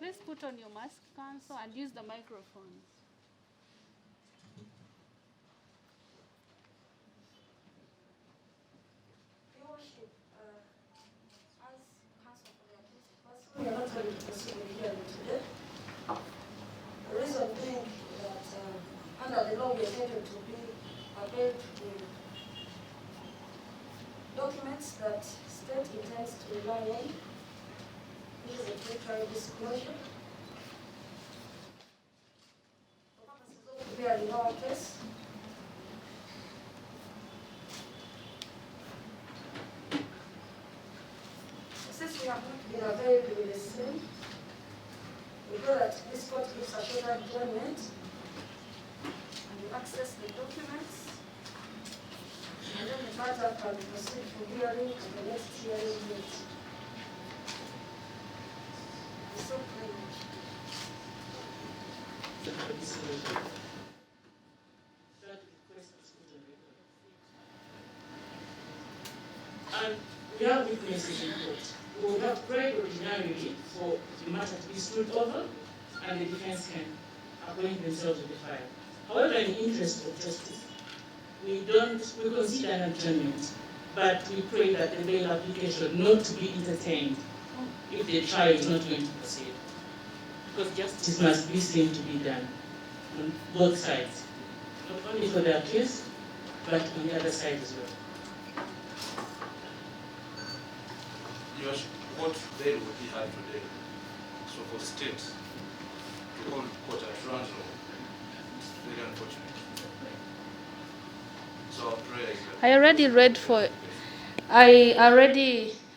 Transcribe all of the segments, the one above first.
Please put on your mask, counsel, and use the microphones. Your Worship, as counsel for the accused person, we are not ready to proceed with hearing today. The reason being that under the law we are entitled to be availed with documents that state intends to rely on. This is a pre-trial disclosure. For purposes of preparing our case, since we have not been availed with the same, we know that this court gives a shorter adjournment and we access the documents, and then the matter can proceed for hearing and the next hearing date. So and we have witnesses in court. We would have prayed ordinarily for the matter to be stood over and the defense can appoint themselves to the file. However, in the interest of justice, we consider an adjournment, but we pray that the bail application not to be entertained if the trial is not going to proceed. Because justice must be seen to be done on both sides, not only for the accused, but on the other side as well. Yes, what bail would be had today? So for the state to hold court at Toronto, it's very unfortunate. So our prayer is that I already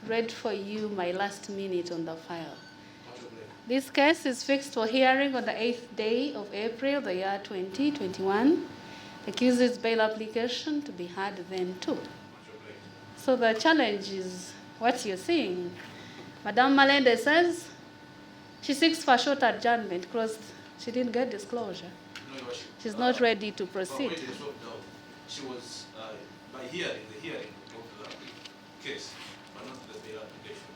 read for you my last minute on the file. This case is fixed for hearing on the 8th day of April, the year 2021. The accused's bail application to be heard then too. So the challenge is what you're seeing. Madame Malende says she seeks for short adjournment because she didn't get disclosure. No, Your Worship, She's not ready to but proceed. wait, there's no doubt. She was by the hearing of the case, but not the bail application.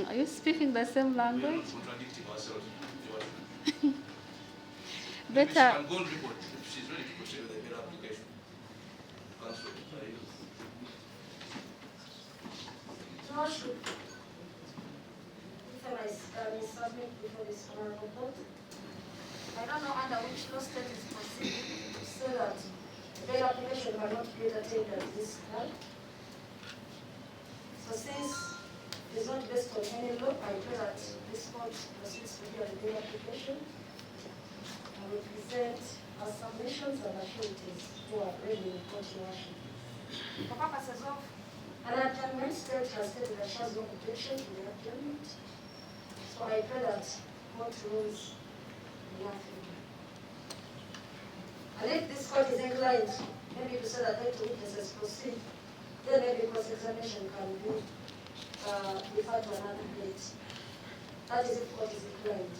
Are you speaking the same We are language? not contradicting ourselves, Your Worship. Maybe she Better. can go on record if she's ready to proceed with the bail application. Counsel, are you? Your Worship, if I may submit before this honorable court, I don't know under which law state is proceeding to say that the bail application cannot be entertained at this time. So since it is not based on any law, I pray that this court proceeds to hear the bail application and will present our submissions and assurances who are ready in court, Your Worship. For purposes of an adjournment, state has stated that she has no objection to the adjournment. So I pray that court rules in our favor. And if this court is inclined, maybe to say that let the witnesses proceed, then maybe cross-examination can be deferred to another date. That is if court is inclined.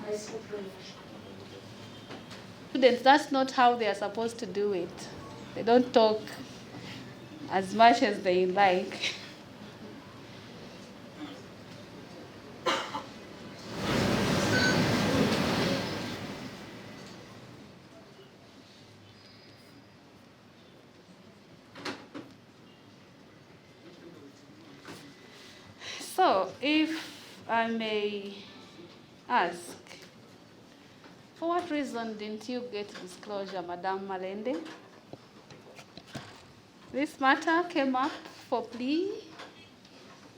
I so pray. Students, that's not how they are supposed to do it. They don't talk as much as they like. So, if I may ask, for what reason didn't you get disclosure, Madame Malende? This matter came up for plea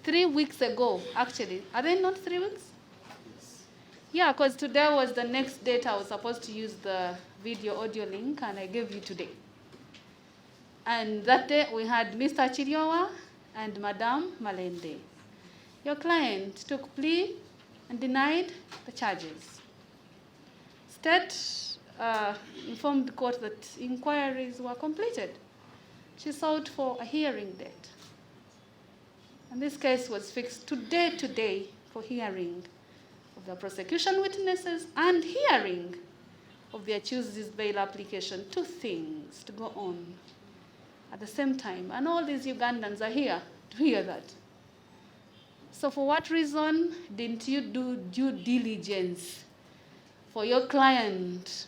3 weeks ago, actually. Are they not 3 weeks? Yeah, because today was the next date I was supposed to use the video audio link, and I gave you today. And that day we had Mr. Chiriowa and Madame Malende. Your client took plea and denied the charges. State informed the court that inquiries were completed. She sought for a hearing date. And this case was fixed today for hearing of the prosecution witnesses and hearing of the accused's bail application. 2 things to go on at the same time. And all these Ugandans are here to hear that. So for what reason didn't you do due diligence for your client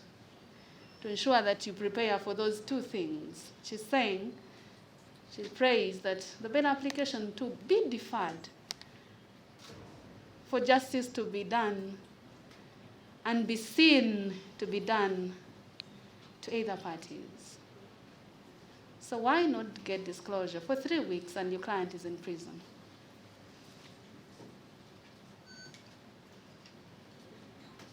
to ensure that you prepare for those two things? She's saying, she prays that the bail application to be deferred for justice to be done and be seen to be done to either parties. So why not get disclosure for 3 weeks and your client is in prison?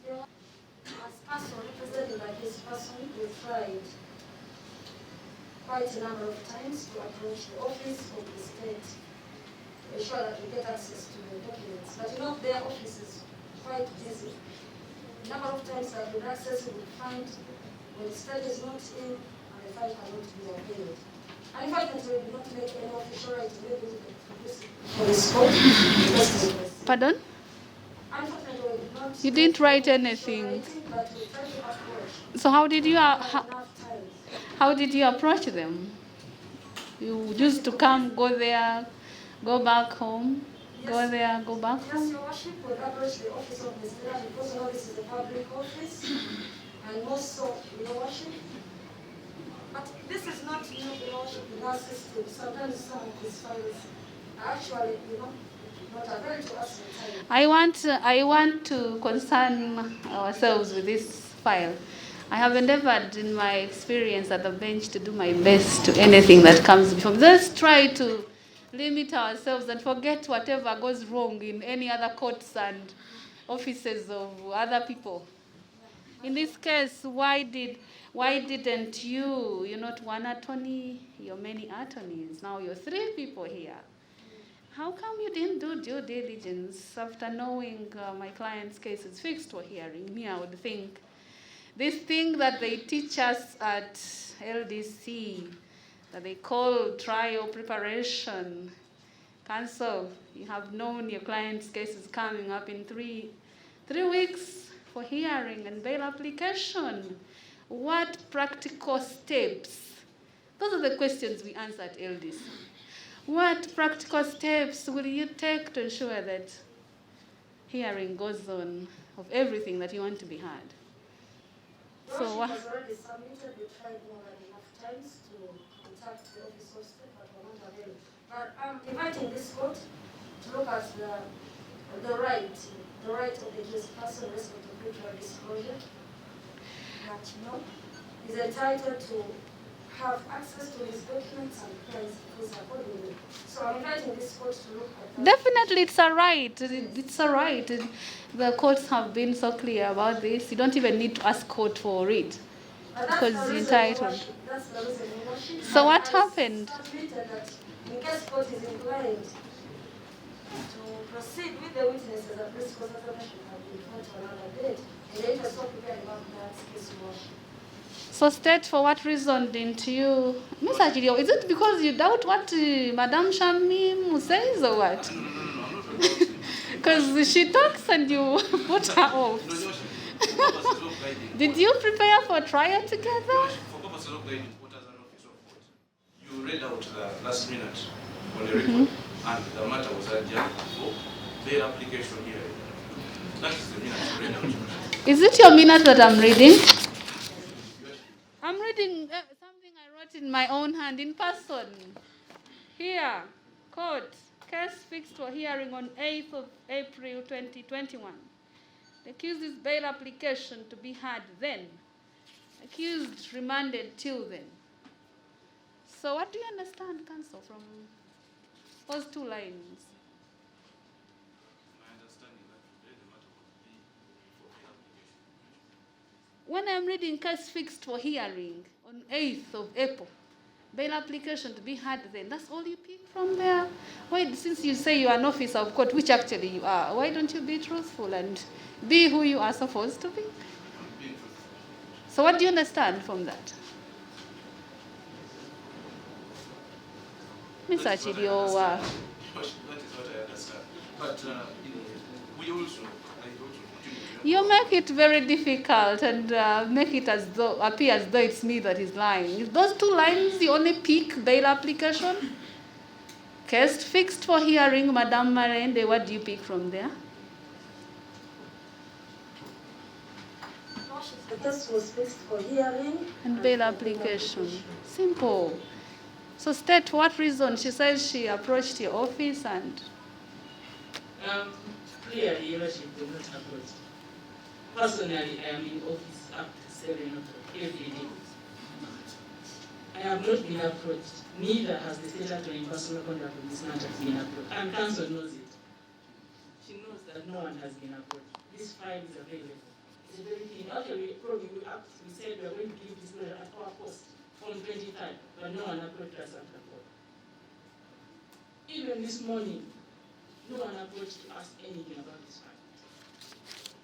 As person represented by this person, we tried quite a number of times to approach the office of the state to ensure that we get access to the documents. But their office is quite busy. The number of times that we access, we would find when the state is not in and the file cannot be obtained. Unfortunately, we did not make any official right to be able to produce it for the scope. Pardon? Unfortunately, we did not. You didn't write anything. But we tried to approach. So how did you Enough time. how did you approach them? You used to come, go there, go back home, go there, go back Yes, home? Your Worship, would approach the office of the state because this is a public office, and also Your Worship. But this is not Your Worship in our system. Sometimes some of these files are actually, not available to us in time. I want to concern ourselves with this file. I have endeavored in my experience at the bench to do my best to anything that comes before. Let's try to limit ourselves and forget whatever goes wrong in any other courts and offices of other people. In this case, why didn't you? You're not one attorney, you're many attorneys. Now you're 3 people here. How come you didn't do due diligence after knowing my client's case is fixed for hearing? Me, I would think this thing that they teach us at LDC, that they call trial preparation, counsel, you have known your client's case is coming up in 3 weeks for hearing and bail application. What practical steps? Those are the questions we answer at LDC. What practical steps will you take to ensure that hearing goes on of everything that you want to be heard? So Worship has already submitted. We tried more than enough times to contact the office of state, but we're not available. But I'm inviting this court to look at the right of the accused person respect to mutual disclosure. That is entitled to have access to his documents and plans because accordingly. So I'm inviting this court to look at that. definitely it's a right. It's a right. The courts have been so clear about this. You don't even need to ask court for it. But Because that's the it's reason entitled. That's the reason we worship. So what I happened? submitted that in case court is inclined to proceed with the witnesses, at least because information have been put to another date, and the interest of preparing about that case worship. So state, for what reason didn't you? Miss Ssegirinya, is it because you doubt what Madame Shamim says or what? No, I'm not about Because she talks and you put her off. No, Your Worship, for purposes of guiding Did court- you prepare for trial Your together? Worship, for purposes of guiding court as an office of court, you read out the last minute on the record, and the matter was adjourned for bail application here. That is the minute you read out. Your Worship. Is it your minute that I'm reading? I'm reading something I wrote in my own hand in person. Here, court, case fixed for hearing on 8th of April 2021. The accused's bail application to be heard then. Accused remanded till then. So what do you understand, counsel, from those 2 lines? My understanding that today the matter would be for bail application. When I'm reading case fixed for hearing on 8th of April, bail application to be heard then, that's all you pick from there? Why, since you say you are an officer of court, which actually you are, why don't you be truthful and be who you are supposed to be? I'm being truthful. So what do you understand from that? Miss That is what I Ssegirinya, understand. That is what I understand. But we also, I also continue to you make it very difficult and make it appear as though it's me that is lying. Is those 2 lines you only pick bail application? case fixed for hearing. Madam Marende, what do you pick from there? The case was fixed for hearing And bail application. Simple. So state what reason. She says she approached your office and... Clearly, Your Worship did not approach. Personally, I am in office up to 7 o'clock every day. I have not been approached. Neither has the state attorney in personal conduct of this matter been approached. And counsel knows it. She knows that no one has been approached. This file is available. It's a very clean. Actually, probably we said we are going to give this lawyer at our cost on 23rd, but no one approached us after court. Even this morning, no one approached to ask anything about this file.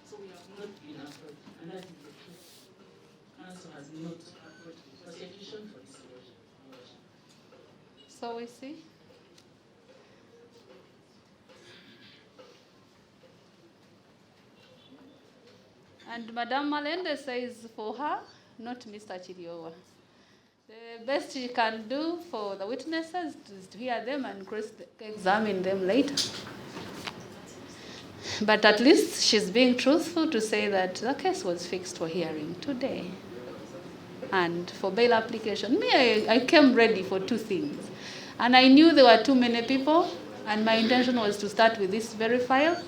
So we have not been approached, and that is the truth. Counsel has not approached the prosecution for this erosion. So we see. And Madam Malende says for her, not Mr. Chiriowa. The best she can do for the witnesses is to hear them and cross-examine them later. But at least she's being truthful to say that the case was fixed for hearing today. And for bail application, I came ready for two things. And I knew there were too many people, and my intention was to start with this very file,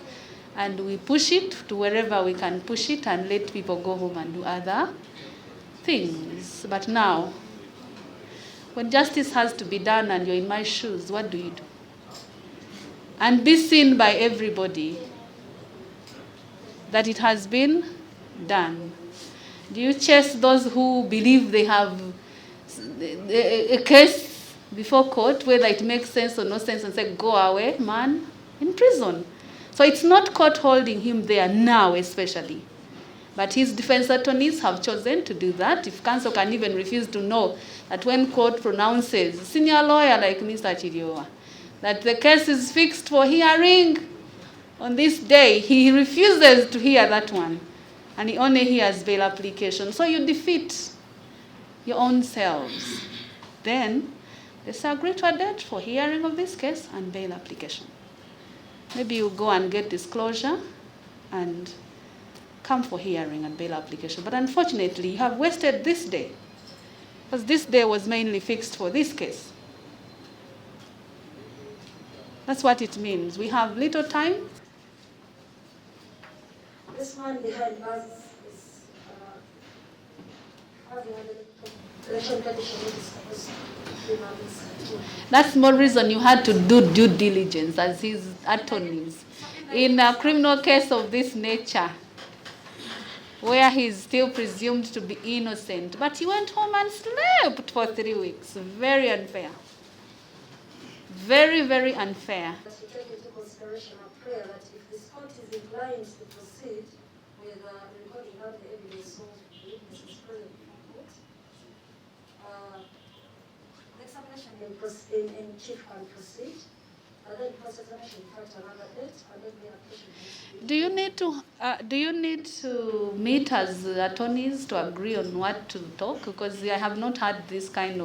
and we push it to wherever we can push it and let people go home and do other things. But now, when justice has to be done and you're in my shoes, what do you do? And be seen by everybody that it has been done. Do you chase those who believe they have a case before court, whether it makes sense or no sense, and say, go away, man, in prison? So it's not court holding him there now, especially. But his defense attorneys have chosen to do that. If counsel can even refuse to know that when court pronounces, senior lawyer like Mr. Chiriowa, that the case is fixed for hearing on this day, he refuses to hear that one. And he only hears bail application. So you defeat your own selves. Then they say agree to a date for hearing of this case and bail application. Maybe you go and get disclosure and come for hearing and bail application. But unfortunately, you have wasted this day, because this day was mainly fixed for this case. That's what it means. We have little time. This man behind us is having a election petition which is supposed to be months. That's more reason you had to do due diligence as his attorneys. In a criminal case of this nature, where he's still presumed to be innocent, but he went home and slept for 3 weeks. Very unfair. Very, very unfair. That we take into consideration our prayer that if this court is inclined to proceed with recording out the evidence of the witnesses present before court, the examination in chief can proceed, and then cross-examination in fact another date, and then the application has to be... Do you need to meet as attorneys to agree on what to talk? Because I have not had this kind of